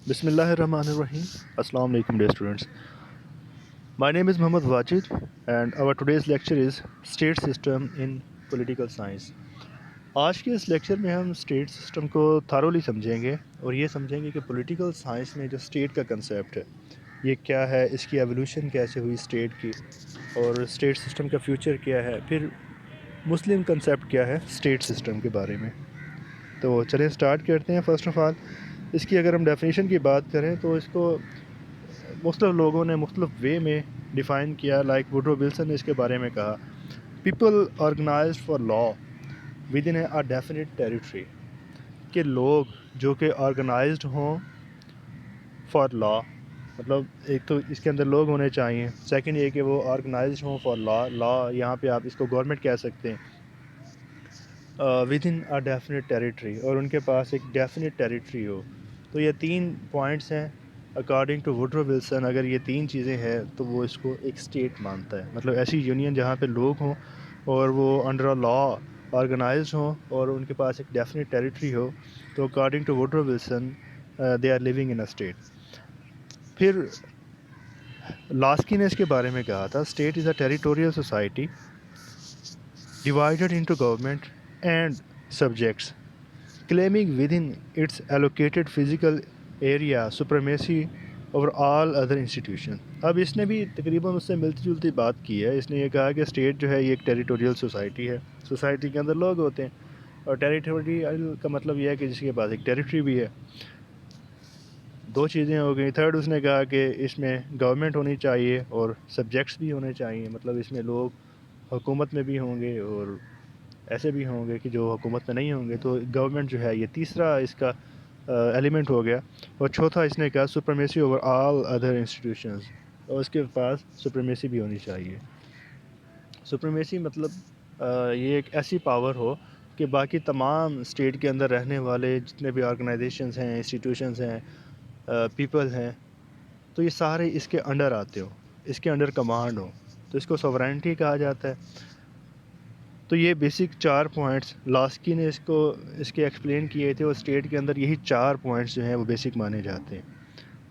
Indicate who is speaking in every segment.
Speaker 1: بسم اللہ الرحمن الرحیم. السلام علیکم dear students. My name is Muhammad Wajid and our today's lecture is State System in Political Science. آج کے اس لیکچر میں ہم اسٹیٹ سسٹم کو تھارولی سمجھیں گے اور یہ سمجھیں گے کہ پولیٹیکل سائنس میں جو اسٹیٹ کا کنسیپٹ ہے یہ کیا ہے، اس کی ایولیوشن کیسے ہوئی اسٹیٹ کی، اور اسٹیٹ سسٹم کا فیوچر کیا ہے، پھر مسلم کنسیپٹ کیا ہے اسٹیٹ سسٹم کے بارے میں. تو چلیں سٹارٹ کرتے ہیں. فرسٹ آف آل اس کی اگر ہم ڈیفینیشن کی بات کریں تو اس کو مختلف لوگوں نے مختلف وے میں ڈیفائن کیا. لائک ووڈرو ولسن نے اس کے بارے میں کہا people organised for law within a definite territory, کہ لوگ جو کہ آرگنائزڈ ہوں فار لا، مطلب ایک تو اس کے اندر لوگ ہونے چاہیے، سیکنڈ یہ کہ وہ آرگنائزڈ ہوں فار لا یہاں پہ آپ اس کو گورنمنٹ کہہ سکتے ہیں، with in a definite territory, اور ان کے پاس ایک ڈیفینیٹ ٹیریٹری ہو. تو یہ 3 پوائنٹس ہیں اکارڈنگ ٹو ووڈرو ولسن. اگر یہ 3 چیزیں ہیں تو وہ اس کو ایک اسٹیٹ مانتا ہے، مطلب ایسی یونین جہاں پہ لوگ ہوں اور وہ انڈر لا آرگنائزڈ ہوں اور ان کے پاس ایک ڈیفینیٹ ٹیریٹری ہو، تو according to Woodrow Wilson they are living in a state. پھر لاسکی نے اس کے بارے میں کہا تھا state is a territorial society divided into government and subjects, claiming within its allocated physical area supremacy over all other institutions. اب اس نے بھی تقریباً اس سے ملتی جلتی بات کی ہے. اس نے یہ کہا کہ اسٹیٹ جو ہے یہ ایک ٹیریٹوریل سوسائٹی ہے، سوسائٹی کے اندر لوگ ہوتے ہیں، اور ٹیریٹوریل کا مطلب یہ ہے کہ جس کے پاس ایک ٹیریٹری بھی ہے. 2 چیزیں ہو گئیں. تھرڈ اس نے کہا کہ اس میں گورنمنٹ ہونی چاہیے اور سبجیکٹس بھی ہونے چاہیے، مطلب اس میں لوگ حکومت میں بھی ہوں گے اور ایسے بھی ہوں گے کہ جو حکومت میں نہیں ہوں گے. تو گورنمنٹ جو ہے یہ تیسرا اس کا ایلیمنٹ ہو گیا. اور چوتھا اس نے کہا supremacy over all other institutions, اور اس کے پاس سپریمیسی بھی ہونی چاہیے. سپریمیسی مطلب یہ ایک ایسی پاور ہو کہ باقی تمام اسٹیٹ کے اندر رہنے والے جتنے بھی آرگنائزیشنز ہیں، انسٹیٹیوشنز ہیں، پیپل ہیں، تو یہ سارے اس کے انڈر آتے ہوں، اس کے انڈر کمانڈ ہو، تو اس کو سوورینٹی کہا جاتا ہے. تو یہ بیسک 4 پوائنٹس لاسکی نے اس کے ایکسپلین کیے تھے، اور اسٹیٹ کے اندر یہی 4 پوائنٹس جو ہیں وہ بیسک مانے جاتے ہیں.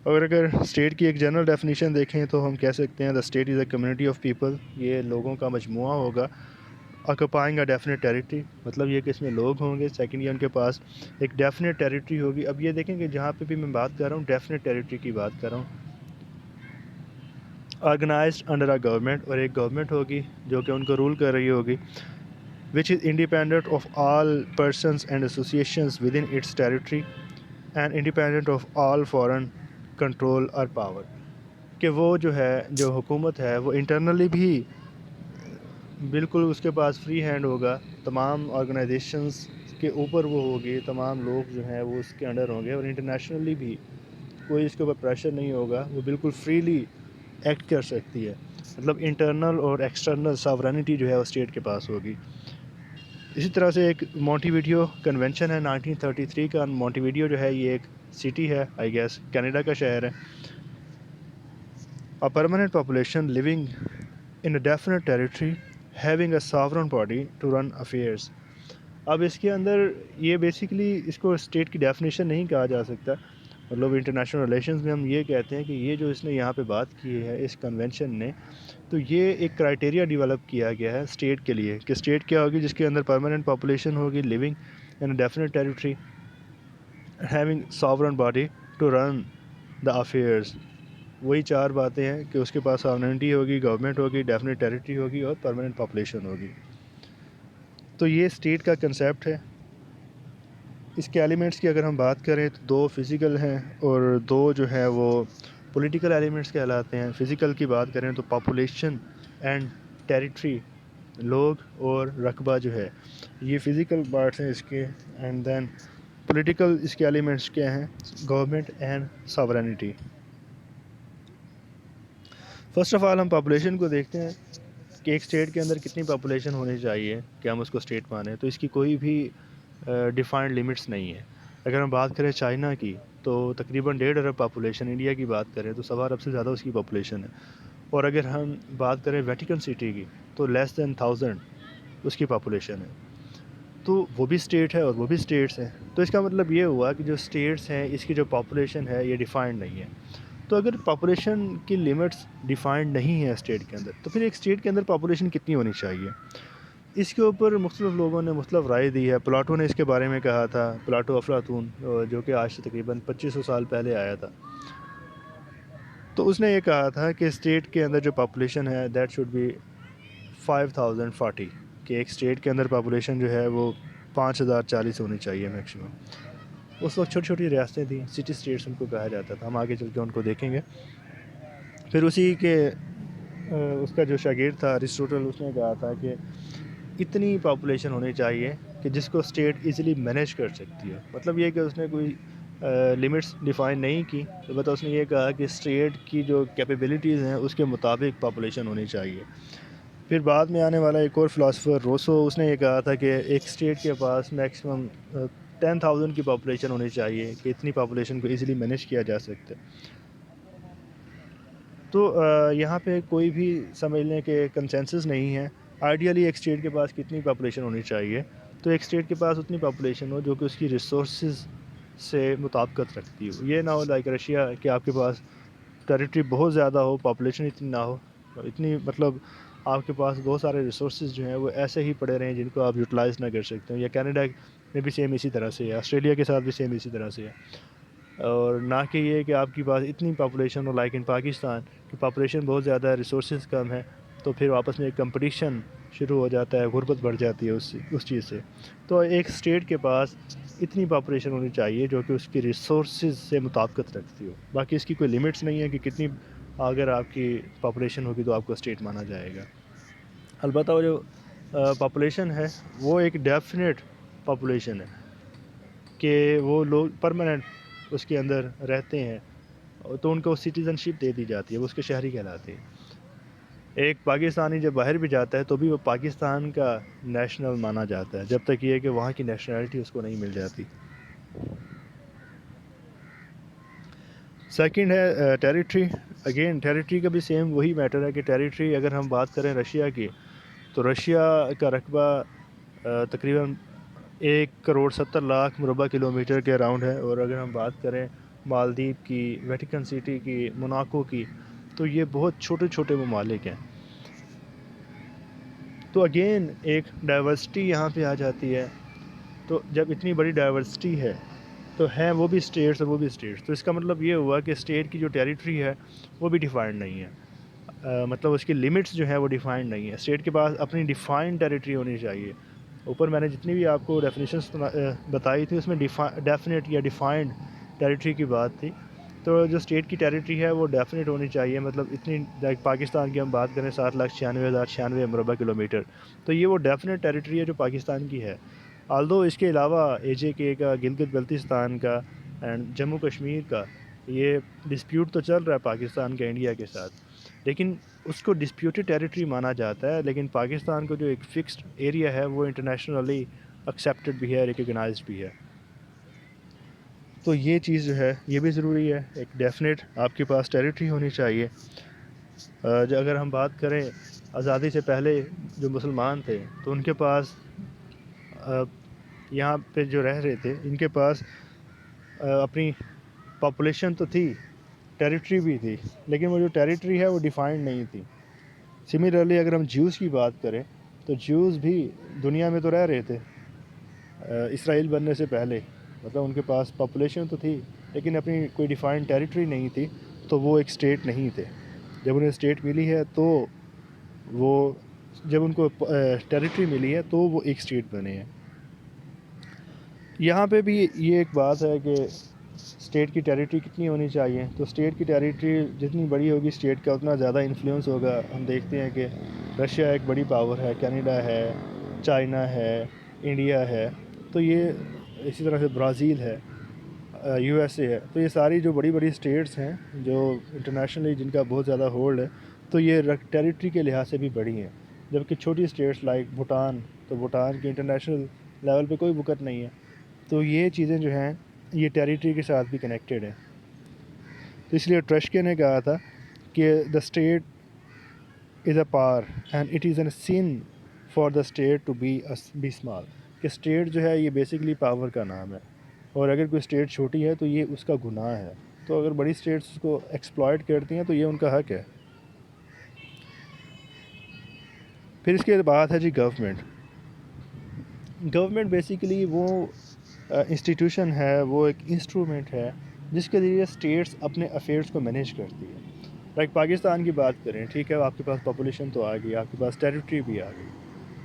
Speaker 1: اور اگر اسٹیٹ کی ایک جنرل ڈیفینیشن دیکھیں تو ہم کہہ سکتے ہیں دا state is a community of people, یہ لوگوں کا مجموعہ ہوگا. آکوپائنگ اے ڈیفینیٹ ٹیریٹری، مطلب یہ کہ اس میں لوگ ہوں گے. سیکنڈ یہ ان کے پاس ایک ڈیفینیٹ ٹیریٹری ہوگی. اب یہ دیکھیں کہ جہاں پہ بھی میں بات کر رہا ہوں ڈیفینیٹ ٹیریٹری کی بات کر رہا ہوں. آرگنائزڈ انڈر اے گورنمنٹ، اور ایک گورنمنٹ ہوگی جو کہ ان کو رول کر رہی ہوگی. which is independent of all persons and associations within its territory and independent of all foreign control or power. کہ وہ جو ہے جو حکومت ہے وہ انٹرنلی بھی بالکل اس کے پاس فری ہینڈ ہوگا، تمام آرگنائزیشنز کے اوپر وہ ہوگی، تمام لوگ جو ہیں وہ اس کے انڈر ہوں گے، اور انٹرنیشنلی بھی کوئی اس کے اوپر پریشر نہیں ہوگا، وہ بالکل فریلی ایکٹ کر سکتی ہے. مطلب انٹرنل اور ایکسٹرنل ساورینٹی جو ہے وہ اسٹیٹ کے پاس ہوگی. اسی طرح سے ایک مونٹی ویڈیو کنونشن ہے 1933 کا. مونٹی ویڈیو جو ہے یہ ایک سٹی ہے، آئی گیس کینیڈا کا شہر ہے. A permanent population living in a definite territory having a sovereign body to run affairs. اب اس کے اندر یہ بیسیکلی اس کو اسٹیٹ کی ڈیفینیشن نہیں کہا جا سکتا، مطلب انٹرنیشنل ریلیشنز میں ہم یہ کہتے ہیں کہ یہ جو اس نے یہاں پہ بات کی ہے اس کنونشن نے، تو یہ ایک کرائٹیریا ڈیولپ کیا گیا ہے اسٹیٹ کے لیے کہ اسٹیٹ کیا ہوگی جس کے اندر پرماننٹ پاپولیشن ہوگی living in a definite territory having sovereign body to run the affairs. وہی 4 باتیں ہیں کہ اس کے پاس ساورنٹی ہوگی، گورنمنٹ ہوگی، ڈیفینیٹ ٹیریٹری ہوگی اور پرماننٹ پاپولیشن ہوگی. تو یہ اسٹیٹ کا کنسیپٹ ہے. اس کے ایلیمنٹس کی اگر ہم بات کریں تو 2 فزیکل ہیں اور 2 جو ہیں وہ پولیٹیکل ایلیمنٹس کہلاتے ہیں. فزیکل کی بات کریں تو پاپولیشن اینڈ ٹیریٹری، لوگ اور رقبہ جو ہے یہ فزیکل پارٹس ہیں اس کے. اینڈ دین پولیٹیکل اس کے ایلیمنٹس کیا ہیں؟ Government and sovereignty. First of all ہم پاپولیشن کو دیکھتے ہیں کہ ایک اسٹیٹ کے اندر کتنی پاپولیشن ہونی چاہیے کہ ہم اس کو اسٹیٹ مانیں. تو اس کی کوئی بھی ڈیفائنڈ لمٹس نہیں ہے. اگر ہم بات کریں چائنا کی تو تقریباً 1.5 ارب پاپولیشن، انڈیا کی بات کریں تو 1.25 ارب سے زیادہ اس کی پاپولیشن ہے. اور اگر ہم بات کریں ویٹیکن سٹی کی تو لیس دین 1000 اس کی پاپولیشن ہے. تو وہ بھی اسٹیٹ ہے اور وہ بھی اسٹیٹس ہیں. تو اس کا مطلب یہ ہوا کہ جو اسٹیٹس ہیں اس کی جو پاپولیشن ہے یہ ڈیفائنڈ نہیں ہے. تو اگر پاپولیشن کی لمٹس ڈیفائنڈ نہیں ہے اسٹیٹ کے اندر تو پھر ایک اسٹیٹ کے اندر پاپولیشن کتنی ہونی چاہیے؟ اس کے اوپر مختلف لوگوں نے مختلف رائے دی ہے. پلاٹو نے اس کے بارے میں کہا تھا، پلاٹو افلاطون، جو کہ آج سے تقریباً 2500 سال پہلے آیا تھا. تو اس نے یہ کہا تھا کہ اسٹیٹ کے اندر جو پاپولیشن ہے دیٹ شوڈ بی 5040، کہ ایک اسٹیٹ کے اندر پاپولیشن جو ہے وہ 5040 ہونی چاہیے میکسیمم. اس وقت چھوٹی چھوٹی ریاستیں تھیں، سٹی اسٹیٹس ان کو کہا جاتا تھا. ہم آگے چل کے ان کو دیکھیں گے. پھر اسی کے اس کا جو شاگرد تھا ارسطوٹل، اس نے کہا تھا کہ اتنی پاپولیشن ہونی چاہیے کہ جس کو اسٹیٹ ایزیلی مینیج کر سکتی ہے. مطلب یہ کہ اس نے کوئی لمٹس ڈیفائن نہیں کی، البتہ اس نے یہ کہا کہ اسٹیٹ کی جو کیپیبلٹیز ہیں اس کے مطابق پاپولیشن ہونی چاہیے. پھر بعد میں آنے والا ایک اور فلاسفر روسو، اس نے یہ کہا تھا کہ ایک اسٹیٹ کے پاس میکسیمم 10,000 کی پاپولیشن ہونی چاہیے کہ اتنی پاپولیشن کو ایزیلی مینیج کیا جا سکتا ہے. تو یہاں پہ کوئی بھی سمجھ لیں کہ کنسنسس نہیں ہے. آئیڈیلی ایک اسٹیٹ کے پاس کتنی پاپولیشن ہونی چاہیے؟ تو ایک اسٹیٹ کے پاس اتنی پاپولیشن ہو جو کہ اس کی ریسورسز سے مطابقت رکھتی ہو. یہ نہ ہو لائک رشیا کہ آپ کے پاس ٹیریٹری بہت زیادہ ہو، پاپولیشن اتنی نہ ہو، اتنی مطلب آپ کے پاس بہت سارے ریسورسز جو ہیں وہ ایسے ہی پڑے رہیں جن کو آپ یوٹیلائز نہ کر سکتے ہو. یا کینیڈا میں بھی سیم اسی طرح سے ہے، آسٹریلیا کے ساتھ بھی سیم اسی طرح سے ہے. اور نہ کہ یہ کہ آپ کے پاس اتنی پاپولیشن ہو لائک ان پاکستان کی پاپولیشن بہت زیادہ ہے، ریسورسز کم ہے، تو پھر آپس میں ایک کمپٹیشن شروع ہو جاتا ہے، غربت بڑھ جاتی ہے اس چیز سے. تو ایک اسٹیٹ کے پاس اتنی پاپولیشن ہونی چاہیے جو کہ اس کی ریسورسز سے مطابقت رکھتی ہو. باقی اس کی کوئی لمٹس نہیں ہے کہ کتنی اگر آپ کی پاپولیشن ہوگی تو آپ کو اسٹیٹ مانا جائے گا. البتہ وہ جو پاپولیشن ہے وہ ایک ڈیفینیٹ پاپولیشن ہے کہ وہ لوگ پرماننٹ اس کے اندر رہتے ہیں تو ان کو سٹیزن شپ دے دی جاتی ہے، وہ اس کے شہری کہلاتے ہیں. ایک پاکستانی جب باہر بھی جاتا ہے تو بھی وہ پاکستان کا نیشنل مانا جاتا ہے جب تک یہ کہ وہاں کی نیشنلٹی اس کو نہیں مل جاتی. سیکنڈ ہے ٹیریٹری. اگین ٹیریٹری کا بھی سیم وہی میٹر ہے کہ ٹیریٹری اگر ہم بات کریں رشیا کی تو رشیا کا رقبہ تقریباً 1,70,00,000 مربع کلومیٹر کے اراؤنڈ ہے. اور اگر ہم بات کریں مالدیپ کی، ویٹیکن سٹی کی، موناکو کی، تو یہ بہت چھوٹے چھوٹے ممالک ہیں. تو اگین ایک ڈائیورسٹی یہاں پہ آ جاتی ہے. تو جب اتنی بڑی ڈائیورسٹی ہے تو ہیں وہ بھی اسٹیٹس اور وہ بھی اسٹیٹس. تو اس کا مطلب یہ ہوا کہ اسٹیٹ کی جو ٹیریٹری ہے وہ بھی ڈیفائنڈ نہیں ہے. مطلب اس کی لمٹس جو ہیں وہ ڈیفائنڈ نہیں ہے. اسٹیٹ کے پاس اپنی ڈیفائنڈ ٹیریٹری ہونی چاہیے. اوپر میں نے جتنی بھی آپ کو ڈیفینیشنس بتائی تھی اس میں ڈیفینیٹ یا ڈیفائنڈ ٹیریٹری کی بات تھی. تو جو اسٹیٹ کی ٹیریٹری ہے وہ ڈیفینیٹ ہونی چاہیے. مطلب اتنی لائک پاکستان کی ہم بات کریں 7,96,096 مربع کلومیٹر، تو یہ وہ ڈیفینیٹ ٹیریٹری ہے جو پاکستان کی ہے. آلدو اس کے علاوہ AJK کا، گلگت بلتستان کا اینڈ جموں کشمیر کا یہ ڈسپیوٹ تو چل رہا ہے پاکستان کا انڈیا کے ساتھ، لیکن اس کو ڈسپیوٹڈ ٹیریٹری مانا جاتا ہے. لیکن پاکستان کو جو ایک فکسڈ ایریا ہے وہ انٹرنیشنلی ایکسیپٹڈ بھی ہے، ریکگنائزڈ بھی ہے. تو یہ چیز جو ہے یہ بھی ضروری ہے، ایک ڈیفینیٹ آپ کے پاس ٹیریٹری ہونی چاہیے. اگر ہم بات کریں آزادی سے پہلے جو مسلمان تھے تو ان کے پاس یہاں پہ جو رہ رہے تھے ان کے پاس اپنی پاپولیشن تو تھی، ٹیریٹری بھی تھی، لیکن وہ جو ٹیریٹری ہے وہ ڈیفائنڈ نہیں تھی. سملرلی اگر ہم جیوز کی بات کریں تو جیوز بھی دنیا میں تو رہ رہے تھے اسرائیل بننے سے پہلے. مطلب ان کے پاس پاپولیشن تو تھی لیکن اپنی کوئی ڈیفائنڈ ٹیریٹری نہیں تھی، تو وہ ایک اسٹیٹ نہیں تھے. جب انہیں اسٹیٹ ملی ہے تو وہ جب ان کو ٹیریٹری ملی ہے تو وہ ایک اسٹیٹ بنے ہیں. یہاں پہ بھی یہ ایک بات ہے کہ اسٹیٹ کی ٹیریٹری کتنی ہونی چاہیے. تو اسٹیٹ کی ٹیریٹری جتنی بڑی ہوگی اسٹیٹ کا اتنا زیادہ انفلوئنس ہوگا. ہم دیکھتے ہیں کہ رشیا ایک بڑی پاور ہے، کینیڈا ہے، چائنا ہے، انڈیا ہے، تو یہ اسی طرح سے برازیل ہے، USA ہے. تو یہ ساری جو بڑی بڑی اسٹیٹس ہیں جو انٹرنیشنلی جن کا بہت زیادہ ہولڈ ہے تو یہ ٹیریٹری کے لحاظ سے بھی بڑی ہیں. جبکہ چھوٹی اسٹیٹس لائک بھوٹان، تو بھوٹان کی انٹرنیشنل لیول پہ کوئی وقت نہیں ہے. تو یہ چیزیں جو ہیں یہ ٹیریٹری کے ساتھ بھی کنیکٹڈ ہیں. تو اس لیے ٹرشکے نے کہا تھا کہ the state is a power and it is an sin for the state to be small, کہ کہ اسٹیٹ جو ہے یہ بیسکلی پاور کا نام ہے، اور اگر کوئی اسٹیٹ چھوٹی ہے تو یہ اس کا گناہ ہے. تو اگر بڑی اسٹیٹس اس کو ایکسپلائٹ کرتی ہیں تو یہ ان کا حق ہے. پھر اس کے بعد ہے جی گورنمنٹ. گورنمنٹ بیسیکلی وہ انسٹیٹیوشن ہے، وہ ایک انسٹرومنٹ ہے جس کے ذریعے اسٹیٹس اپنے افیئرس کو مینیج کرتی ہے. لائک پاکستان کی بات کریں، ٹھیک ہے، آپ کے پاس پاپولیشن تو آ گئی، آپ کے پاس ٹیریٹری بھی آ گئی،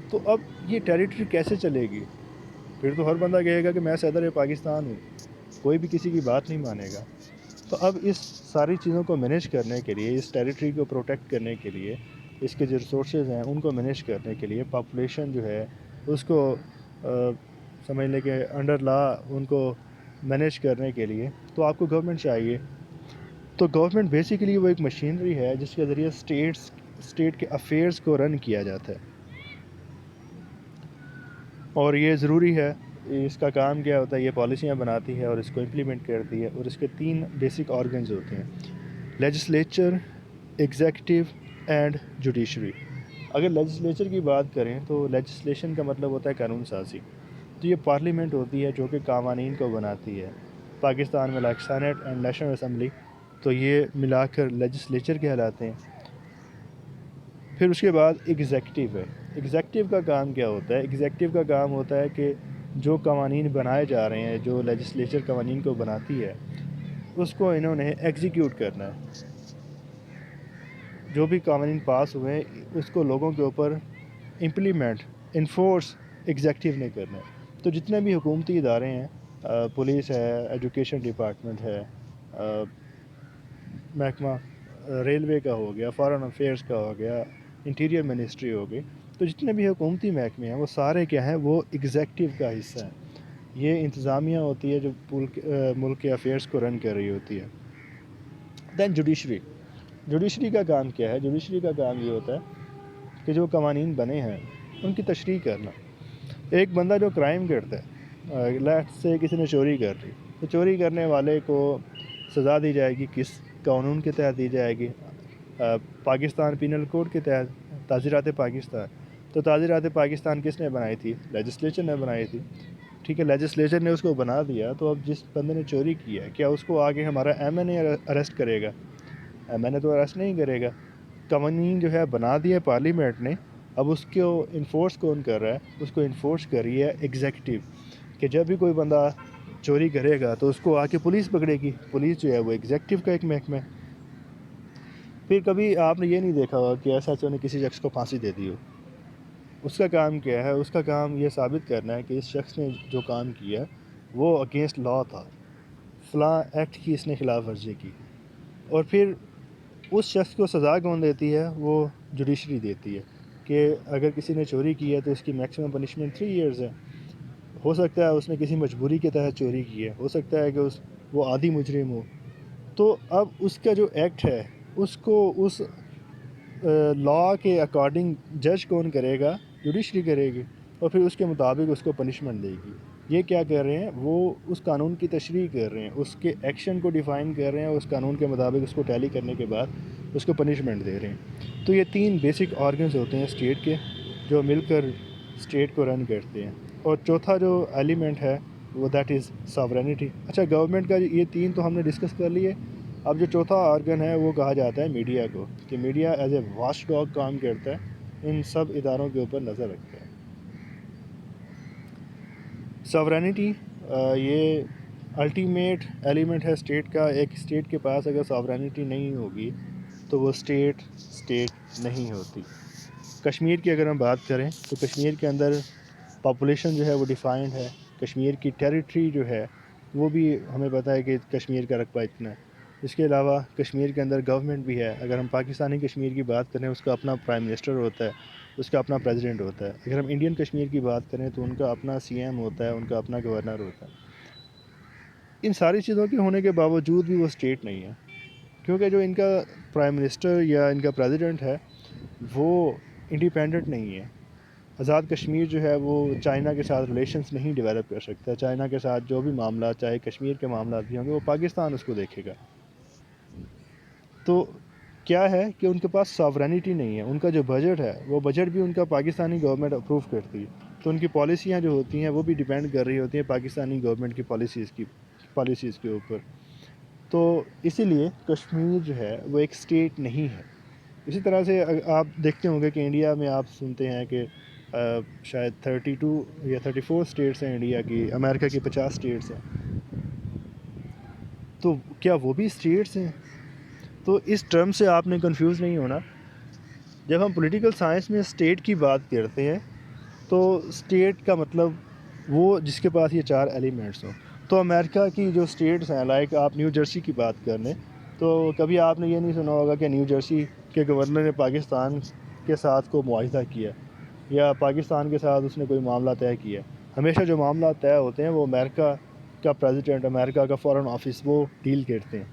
Speaker 1: تو اب یہ ٹیریٹری کیسے چلے گی؟ پھر تو ہر بندہ کہے گا کہ میں صدر پاکستان ہوں، کوئی بھی کسی کی بات نہیں مانے گا. تو اب اس ساری چیزوں کو مینیج کرنے کے لیے، اس ٹیریٹری کو پروٹیکٹ کرنے کے لیے، اس کے جو ریسورسز ہیں ان کو مینیج کرنے کے لیے، پاپولیشن جو ہے اس کو سمجھ لیں کہ انڈر لا ان کو مینیج کرنے کے لیے تو آپ کو گورنمنٹ چاہیے. تو گورنمنٹ بیسیکلی وہ ایک مشینری ہے جس کے ذریعے اسٹیٹ کے افیئرس کو رن کیا جاتا ہے، اور یہ ضروری ہے. اس کا کام کیا ہوتا ہے؟ یہ پالیسیاں بناتی ہے اور اس کو امپلیمنٹ کرتی ہے، اور اس کے 3 بیسک آرگنز ہوتے ہیں: لیجسلیچر، ایگزیکٹو اینڈ جوڈیشری. اگر لیجسلیچر کی بات کریں تو لیجسلیشن کا مطلب ہوتا ہے قانون سازی. تو یہ پارلیمنٹ ہوتی ہے جو کہ قوانین کو بناتی ہے. پاکستان میں like senate and national assembly, تو یہ ملا کر لیجسلیچر کہلاتے ہیں. پھر اس کے بعد ایگزیکٹو ہے. ایگزیکٹو کا کام کیا ہوتا ہے؟ ایگزیکٹو کا کام ہوتا ہے کہ جو قوانین بنائے جا رہے ہیں، جو لیجسلیچر قوانین کو بناتی ہے، اس کو انہوں نے ایگزیکیوٹ کرنا ہے. جو بھی قوانین پاس ہوئے ہیں اس کو لوگوں کے اوپر امپلیمنٹ، انفورس ایگزیکٹو نے کرنا ہے. تو جتنے بھی حکومتی ادارے ہیں، پولیس ہے، ایجوکیشن ڈپارٹمنٹ ہے، محکمہ ریلوے کا ہو گیا، فارن افیئرس کا ہو گیا، انٹیریئر منسٹری ہو گئی، تو جتنے بھی حکومتی محکمے ہیں وہ سارے کیا ہیں؟ وہ ایگزیکٹو کا حصہ ہیں. یہ انتظامیہ ہوتی ہے جو ملک کے افیئرس کو رن کر رہی ہوتی ہے. دین جوڈیشری. جوڈیشری کا کام کیا ہے؟ جوڈیشری کا کام یہ ہوتا ہے کہ جو قوانین بنے ہیں ان کی تشریح کرنا. ایک بندہ جو کرائم کرتا ہے، لیٹ سے کسی نے چوری کر لی، تو چوری کرنے والے کو سزا دی جائے گی، کس قانون کے تحت دی جائے گی؟ پاکستان پینل کوڈ کے تحت، تعزیرات پاکستان. تو تعزیرات پاکستان کس نے بنائی تھی؟ لیجسلیچر نے بنائی تھی. ٹھیک ہے، لیجسلیچر نے اس کو بنا دیا، تو اب جس بندے نے چوری کیا ہے، کیا اس کو آگے ہمارا ایم این اے اریسٹ کرے گا؟ ایم این اے تو اریسٹ نہیں کرے گا. قوانین جو ہے بنا دیا پارلیمنٹ نے، اب اس کو انفورس کون کر رہا ہے؟ اس کو انفورس کر رہی ہے ایگزیکٹو، کہ جب بھی کوئی بندہ چوری کرے گا تو اس کو آ کے پولیس پکڑے گی. پولیس جو ہے وہ ایگزیکٹو کا ایک محکمہ ہے. پھر کبھی آپ نے یہ نہیں دیکھا ہوگا کہ ایس ایچ او نے کسی شخص کو پھانسی دے دی ہو. اس کا کام کیا ہے؟ اس کا کام یہ ثابت کرنا ہے کہ اس شخص نے جو کام کیا وہ اگینسٹ لا تھا، فلاں ایکٹ کی اس نے خلاف ورزی کی. اور پھر اس شخص کو سزا کون دیتی ہے؟ وہ جوڈیشری دیتی ہے، کہ اگر کسی نے چوری کی ہے تو اس کی میکسیمم پنشمنٹ 3 ایئرز ہے. ہو سکتا ہے اس نے کسی مجبوری کے تحت چوری کی ہے، ہو سکتا ہے کہ وہ عادی مجرم ہو. تو اب اس کا جو ایکٹ ہے اس کو اس لا کے اکارڈنگ جج کون کرے گا؟ جوڈیشری کرے گی، اور پھر اس کے مطابق اس کو پنشمنٹ دے گی. یہ کیا کر رہے ہیں؟ وہ اس قانون کی تشریح کر رہے ہیں، اس کے ایکشن کو ڈیفائن کر رہے ہیں، اس قانون کے مطابق اس کو ٹیلی کرنے کے بعد اس کو پنشمنٹ دے رہے ہیں. تو یہ 3 بیسک آرگنز ہوتے ہیں اسٹیٹ کے، جو مل کر اسٹیٹ کو رن کرتے ہیں. اور چوتھا جو ایلیمنٹ ہے وہ دیٹ از ساورینٹی. اچھا، گورنمنٹ کا یہ 3 تو ہم نے ڈسکس کر لیے. اب جو چوتھا آرگن ہے وہ کہا جاتا ہے میڈیا کو، کہ media as a watchdog کام کرتا ہے، ان سب اداروں کے اوپر نظر رکھتا ہے. ساورینٹی یہ الٹیمیٹ ایلیمنٹ ہے اسٹیٹ کا. ایک اسٹیٹ کے پاس اگر ساورینٹی نہیں ہوگی تو وہ اسٹیٹ نہیں ہوتی. کشمیر کی اگر ہم بات کریں تو کشمیر کے اندر پاپولیشن جو ہے وہ ڈیفائنڈ ہے. کشمیر کی ٹیریٹری جو ہے وہ بھی ہمیں پتہ ہے کہ کشمیر کا رقبہ اتنا ہے. اس کے علاوہ کشمیر کے اندر گورنمنٹ بھی ہے. اگر ہم پاکستانی کشمیر کی بات کریں اس کا اپنا پرائم منسٹر ہوتا ہے، اس کا اپنا پریزیڈنٹ ہوتا ہے. اگر ہم انڈین کشمیر کی بات کریں تو ان کا اپنا سی ایم ہوتا ہے، ان کا اپنا گورنر ہوتا ہے. ان ساری چیزوں کے ہونے کے باوجود بھی وہ اسٹیٹ نہیں ہے، کیونکہ جو ان کا پرائم منسٹر یا ان کا پریزیڈنٹ ہے وہ انڈیپینڈنٹ نہیں ہے. آزاد کشمیر جو ہے وہ چائنا کے ساتھ ریلیشنز نہیں ڈیولپ کر سکتا. چائنا کے ساتھ جو بھی معاملات، چاہے کشمیر کے معاملات بھی ہوں گے، وہ پاکستان اس کو دیکھے گا. تو کیا ہے کہ ان کے پاس ساورینٹی نہیں ہے. ان کا جو بجٹ ہے وہ بجٹ بھی ان کا پاکستانی گورنمنٹ اپروو کرتی ہے. تو ان کی پالیسیاں جو ہوتی ہیں وہ بھی ڈیپینڈ کر رہی ہوتی ہیں پاکستانی گورنمنٹ کی پالیسیز کے اوپر. تو اسی لیے کشمیر جو ہے وہ ایک اسٹیٹ نہیں ہے. اسی طرح سے آپ دیکھتے ہوں گے کہ انڈیا میں آپ سنتے ہیں کہ شاید 32 یا 34 اسٹیٹس ہیں انڈیا کی، امریکہ کی 50 اسٹیٹس ہیں. تو کیا وہ بھی اسٹیٹس ہیں؟ تو اس ٹرم سے آپ نے کنفیوز نہیں ہونا. جب ہم پولیٹیکل سائنس میں اسٹیٹ کی بات کرتے ہیں تو اسٹیٹ کا مطلب وہ جس کے پاس یہ 4 ایلیمنٹس ہوں. تو امریکہ کی جو اسٹیٹس ہیں، لائک آپ نیو جرسی کی بات کر لیں، تو کبھی آپ نے یہ نہیں سنا ہوگا کہ نیو جرسی کے گورنر نے پاکستان کے ساتھ کوئی معاہدہ کیا یا پاکستان کے ساتھ اس نے کوئی معاملہ طے کیا. ہمیشہ جو معاملات طے ہوتے ہیں وہ امریکہ کا پریزیڈنٹ، امریکہ کا فارن آفس وہ ڈیل کرتے ہیں.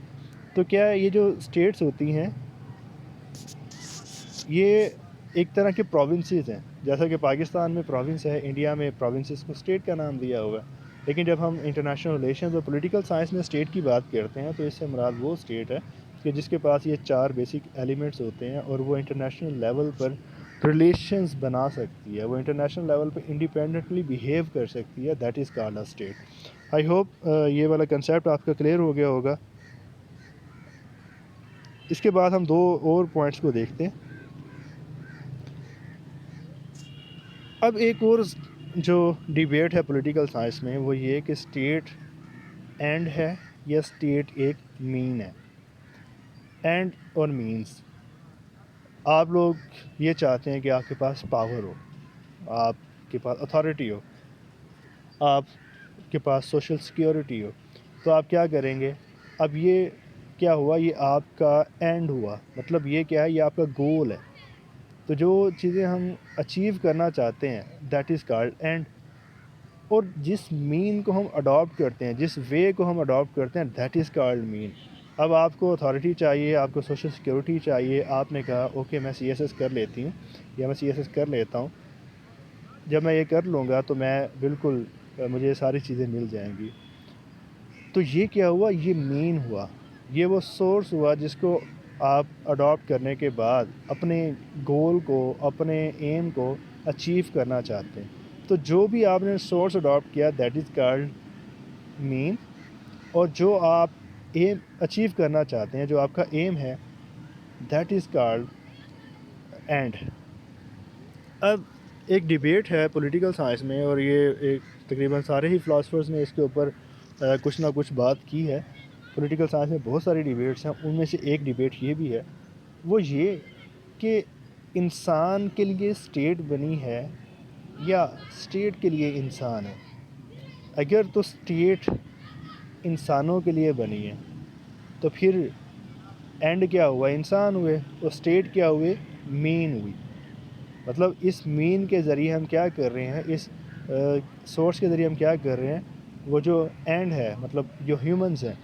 Speaker 1: تو کیا یہ جو اسٹیٹس ہوتی ہیں یہ ایک طرح کے پروونسز ہیں. جیسا کہ پاکستان میں پروونس ہے، انڈیا میں پروونسز کو اسٹیٹ کا نام دیا ہوا ہے. لیکن جب ہم انٹرنیشنل ریلیشنز اور پولیٹیکل سائنس میں اسٹیٹ کی بات کرتے ہیں تو اس سے مراد وہ اسٹیٹ ہے کہ جس کے پاس یہ 4 بیسک ایلیمنٹس ہوتے ہیں اور وہ انٹرنیشنل لیول پر ریلیشنز بنا سکتی ہے، وہ انٹرنیشنل لیول پہ انڈیپینڈنٹلی بیہیو کر سکتی ہے. That is called a state. I hope یہ والا کنسیپٹ آپ کا کلیئر ہو گیا ہوگا. اس کے بعد ہم 2 اور پوائنٹس کو دیکھتے ہیں. اب ایک اور جو ڈیبیٹ ہے پولیٹیکل سائنس میں وہ یہ کہ اسٹیٹ اینڈ ہے یا اسٹیٹ ایک مین ہے. اینڈ اور مینس، آپ لوگ یہ چاہتے ہیں کہ آپ کے پاس پاور ہو، آپ کے پاس اتھارٹی ہو، آپ کے پاس سوشل سیکیورٹی ہو. تو آپ کیا کریں گے؟ اب یہ کیا ہوا؟ یہ آپ کا اینڈ ہوا. مطلب یہ کیا ہے؟ یہ آپ کا گول ہے. تو جو چیزیں ہم اچیو کرنا چاہتے ہیں دیٹ از کالڈ اینڈ. اور جس مین کو ہم اڈاپٹ کرتے ہیں، جس وے کو ہم اڈاپٹ کرتے ہیں دیٹ از کالڈ مین. اب آپ کو اتھارٹی چاہیے، آپ کو سوشل سیکیورٹی چاہیے. آپ نے کہا اوکے میں سی ایس ایس کر لیتی ہوں یا میں سی ایس ایس کر لیتا ہوں. جب میں یہ کر لوں گا تو میں بالکل مجھے ساری چیزیں مل جائیں گی. تو یہ کیا ہوا؟ یہ مین ہوا. یہ وہ سورس ہوا جس کو آپ اڈاپٹ کرنے کے بعد اپنے گول کو، اپنے ایم کو اچیو کرنا چاہتے ہیں. تو جو بھی آپ نے سورس اڈاپٹ کیا دیٹ از کالڈ مین. اور جو آپ ایم اچیو کرنا چاہتے ہیں، جو آپ کا ایم ہے دیٹ از کالڈ اینڈ. اب ایک ڈیبیٹ ہے پولیٹیکل سائنس میں اور یہ ایک تقریباً سارے ہی فلاسفرز نے اس کے اوپر کچھ نہ کچھ بات کی ہے. پولیٹیکل سائنس میں بہت ساری ڈیبیٹس ہیں، ان میں سے ایک ڈیبیٹ یہ بھی ہے، وہ یہ کہ انسان کے لیے اسٹیٹ بنی ہے یا اسٹیٹ کے لیے انسان ہے. اگر تو اسٹیٹ انسانوں کے لیے بنی ہے تو پھر اینڈ کیا ہوا؟ انسان ہوئے. اور اسٹیٹ کیا ہوئے؟ مین ہوئی. مطلب اس مین کے ذریعے ہم کیا کر رہے ہیں، اس سورس کے ذریعے ہم کیا کر رہے ہیں؟ وہ جو اینڈ ہے، مطلب جو ہیومنز ہیں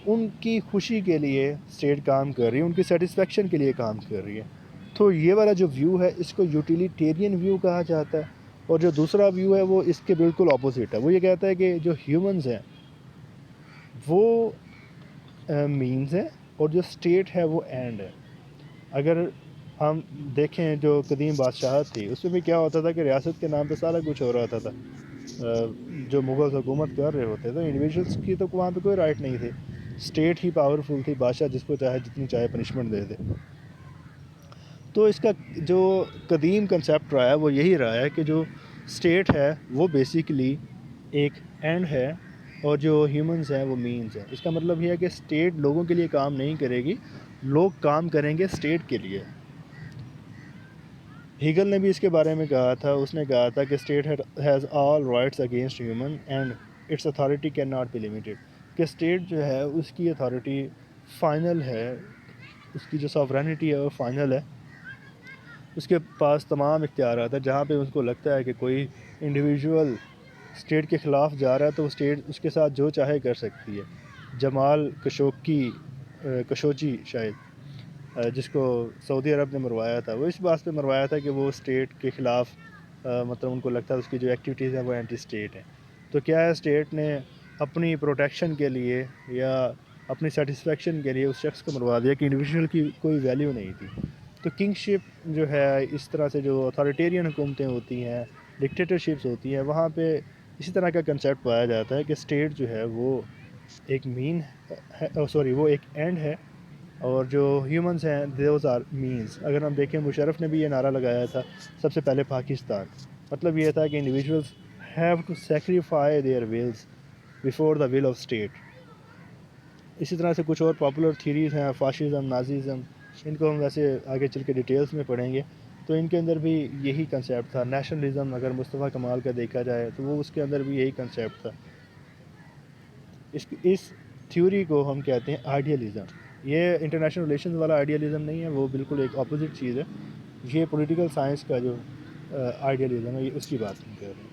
Speaker 1: ان کی خوشی کے لیے اسٹیٹ کام کر رہی ہے، ان کی سیٹسفیکشن کے لیے کام کر رہی ہے. تو یہ والا جو ویو ہے اس کو یوٹیلیٹیرین ویو کہا جاتا ہے. اور جو دوسرا ویو ہے وہ اس کے بالکل اپوزٹ ہے. وہ یہ کہتا ہے کہ جو ہیومنز ہیں وہ مینز ہیں اور جو اسٹیٹ ہے وہ اینڈ ہے. اگر ہم دیکھیں جو قدیم بادشاہت تھی اس میں بھی کیا ہوتا تھا کہ ریاست کے نام پہ سارا کچھ ہو رہا تھا. جو مغل حکومت کر رہے ہوتے تو انڈیویجولس کی تو وہاں پہ کوئی رائٹ نہیں تھی. اسٹیٹ ہی پاورفل تھی، بادشاہ جس کو چاہے جتنی چاہے پنشمنٹ دے دے. تو اس کا جو قدیم کنسیپٹ رہا ہے وہ یہی رہا ہے کہ جو اسٹیٹ ہے وہ بیسیکلی ایک اینڈ ہے اور جو ہیومنز ہیں وہ مینز ہیں. اس کا مطلب یہ ہے کہ اسٹیٹ لوگوں کے لیے کام نہیں کرے گی، لوگ کام کریں گے اسٹیٹ کے لیے. ہیگل نے بھی اس کے بارے میں کہا تھا. اس نے کہا تھا کہ state has all rights against human and its authority can not be limited. کہ اسٹیٹ جو ہے اس کی اتھارٹی فائنل ہے، اس کی جو ساورینٹی ہے وہ فائنل ہے. اس کے پاس تمام اختیارات ہیں. جہاں پہ اس کو لگتا ہے کہ کوئی انڈیویژول اسٹیٹ کے خلاف جا رہا ہے تو وہ اسٹیٹ اس کے ساتھ جو چاہے کر سکتی ہے. جمال کشوگی شاید جس کو سعودی عرب نے مروایا تھا، وہ اس بات پہ مروایا تھا کہ وہ اسٹیٹ کے خلاف مطلب ان کو لگتا ہے اس کی جو ایکٹیویٹیز ہیں وہ اینٹی اسٹیٹ ہیں. تو کیا ہے، اسٹیٹ نے اپنی پروٹیکشن کے لیے یا اپنی سیٹسفیکشن کے لیے اس شخص کو مروا دیا کہ انڈیویژول کی کوئی ویلیو نہیں تھی. تو کنگ شپ جو ہے، اس طرح سے جو اتھارٹیرین حکومتیں ہوتی ہیں ڈکٹیٹرشپس ہوتی ہیں وہاں پہ اسی طرح کا کنسیپٹ پایا جاتا ہے کہ اسٹیٹ جو ہے وہ ایک مین ہے، سوری وہ ایک اینڈ ہے، اور جو ہیومنس ہیں دوز آر مینس. اگر ہم دیکھیں مشرف نے بھی یہ نعرہ لگایا تھا سب سے پہلے پاکستان، مطلب یہ تھا کہ individuals have to sacrifice their wills before the will of state. اسی طرح سے کچھ اور پاپولر تھیریز ہیں، فاشزم، نازیزم، ان کو ہم ویسے آگے چل کے ڈیٹیلز میں پڑھیں گے. تو ان کے اندر بھی یہی کنسیپٹ تھا. نیشنلزم اگر مصطفیٰ کمال کا دیکھا جائے تو وہ اس کے اندر بھی یہی کنسیپٹ تھا. اس تھیوری کو ہم کہتے ہیں آئیڈیالزم. یہ انٹرنیشنل ریلیشنز والا آئیڈیالزم نہیں ہے، وہ بالکل ایک اپوزٹ چیز ہے. یہ پولیٹیکل سائنس کا جو آئیڈیالزم ہے یہ اس کی بات ہم کر رہے ہیں.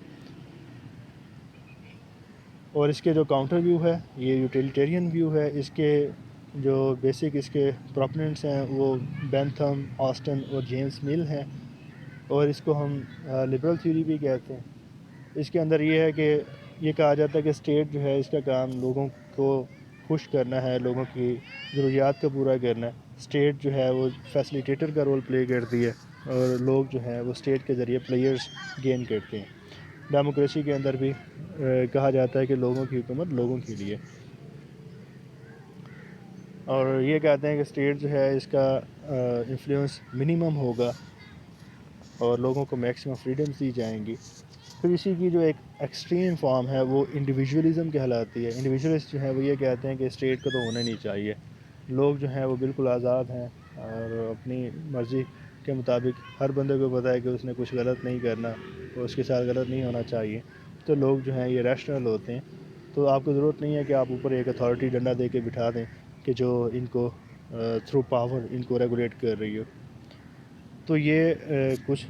Speaker 1: اور اس کے جو کاؤنٹر ویو ہے یہ یوٹیلیٹیرین ویو ہے. اس کے جو بیسک اس کے پروپوننٹس ہیں وہ بینتھم، آسٹن اور جیمس مل ہیں، اور اس کو ہم لبرل تھیوری بھی کہتے ہیں. اس کے اندر یہ ہے کہ یہ کہا جاتا ہے کہ اسٹیٹ جو ہے اس کا کام لوگوں کو خوش کرنا ہے، لوگوں کی ضروریات کو پورا کرنا ہے. اسٹیٹ جو ہے وہ فیسیلیٹیٹر کا رول پلے کرتی ہے، اور لوگ جو ہیں وہ اسٹیٹ کے ذریعے پلیئرز گین کرتے ہیں. ڈیموکریسی کے اندر بھی کہا جاتا ہے کہ لوگوں کی حکومت لوگوں کے لیے. اور یہ کہتے ہیں کہ اسٹیٹ جو ہے اس کا انفلوئنس منیمم ہوگا اور لوگوں کو میکسیمم فریڈمز دی جائیں گی. پھر اسی کی جو ایک ایکسٹریم فارم ہے وہ انڈیویژولزم کہلاتی ہے. انڈیویژولسٹ جو ہیں وہ یہ کہتے ہیں کہ اسٹیٹ کو تو ہونا نہیں چاہیے، لوگ جو ہیں وہ بالکل آزاد ہیں اور اپنی مرضی کے مطابق ہر بندے کو پتہ ہے کہ اس نے کچھ غلط نہیں کرنا اور اس کے ساتھ غلط نہیں ہونا چاہیے. تو لوگ جو ہیں یہ ریشنل ہوتے ہیں. تو آپ کو ضرورت نہیں ہے کہ آپ اوپر ایک اتھارٹی ڈنڈا دے کے بٹھا دیں کہ جو ان کو تھرو پاور ان کو ریگولیٹ کر رہی ہو. تو یہ کچھ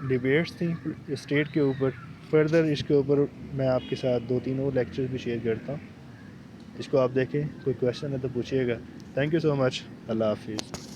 Speaker 1: ڈیبیٹس تھیں اسٹیٹ کے اوپر. فردر اس کے اوپر میں آپ کے ساتھ 2-3 اور لیکچرز بھی شیئر کرتا ہوں. اس کو آپ دیکھیں، کوئی کویشچن ہے تو پوچھیے گا. تھینک یو سو مچ. اللہ حافظ.